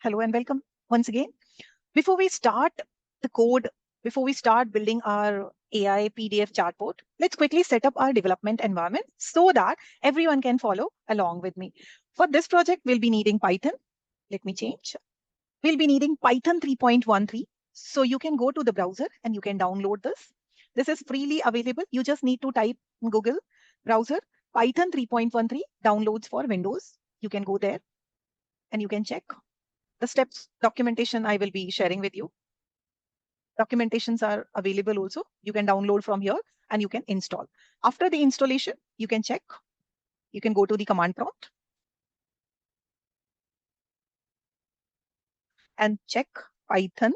Hello and welcome once again. Before we start the code, before we start building our AI PDF chatbot, let's quickly set up our development environment so that everyone can follow along with me. For this project, we'll be needing Python. Let me change. We'll be needing Python 3.13. So you can go to the browser and you can download this. This is freely available. You just need to type in Google browser Python 3.13 downloads for Windows. You can go there and you can check. The steps documentation I will be sharing with you. Documentations are available also. You can download from here and you can install. After the installation, you can check. You can go to the command prompt and check Python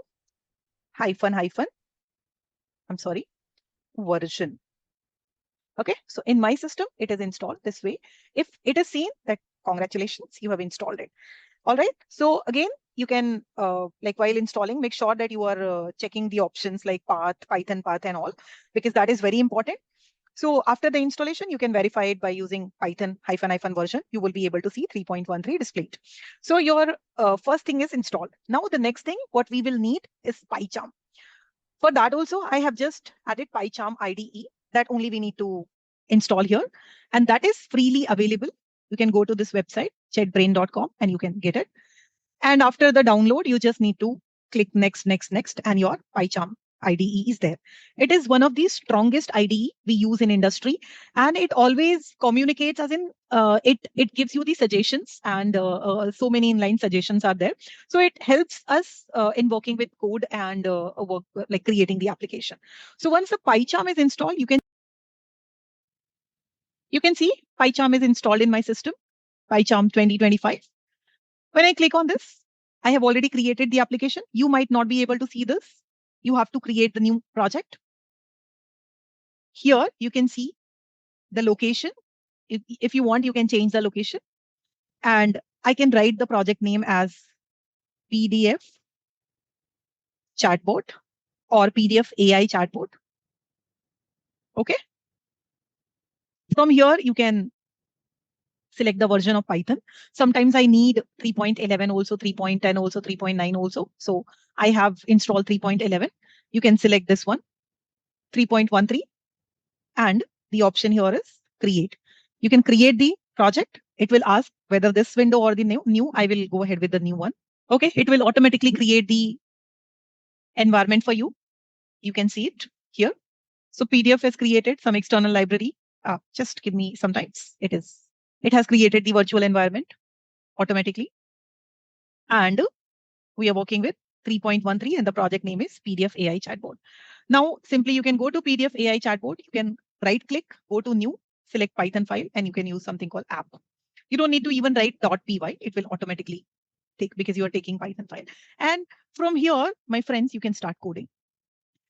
version. Okay, so in my system, it is installed this way. If it is seen, that congratulations, you have installed it. All right, so again, you can, like while installing, make sure that you are checking the options like path, Python path and all, because that is very important. So after the installation, you can verify it by using Python version. You will be able to see 3.13 displayed. So your first thing is installed. Now the next thing, what we will need is PyCharm. For that also, I have just added PyCharm IDE. That only we need to install here. And that is freely available. You can go to this website, chatbrain.com, and you can get it. And after the download, you just need to click next, and your PyCharm IDE is there. It is one of the strongest IDE we use in industry, and it always communicates as in it gives you the suggestions, and so many inline suggestions are there. So it helps us in working with code and work like creating the application. So once the PyCharm is installed, you can see PyCharm is installed in my system, PyCharm 2025. When I click on this, I have already created the application. You might not be able to see this. You have to create the new project. Here, you can see the location. If you want, you can change the location. And I can write the project name as PDF chatbot or PDF AI chatbot. Okay. From here, you can select the version of Python. Sometimes I need 3.11 also, 3.10 also, 3.9 also. So I have installed 3.11. You can select this one, 3.13. And the option here is create. You can create the project. It will ask whether this window or the new. I will go ahead with the new one. Okay, it will automatically create the environment for you. You can see it here. So PDF is created, some external library. Just give me some time. It has created the virtual environment automatically. And we are working with 3.13 and the project name is PDF AI chatbot. Now, simply you can go to PDF AI chatbot. You can right click, go to new, select Python file, and you can use something called app. You don't need to even write .py. It will automatically take because you are taking Python file. And from here, my friends, you can start coding.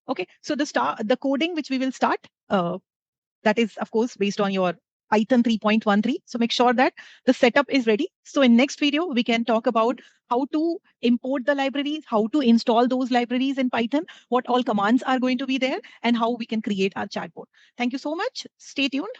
Okay, so the coding which we will start, that is, of course, based on your Python 3.13. So make sure that the setup is ready. So in next video, we can talk about how to import the libraries, how to install those libraries in Python, what all commands are going to be there, and how we can create our chatbot. Thank you so much. Stay tuned.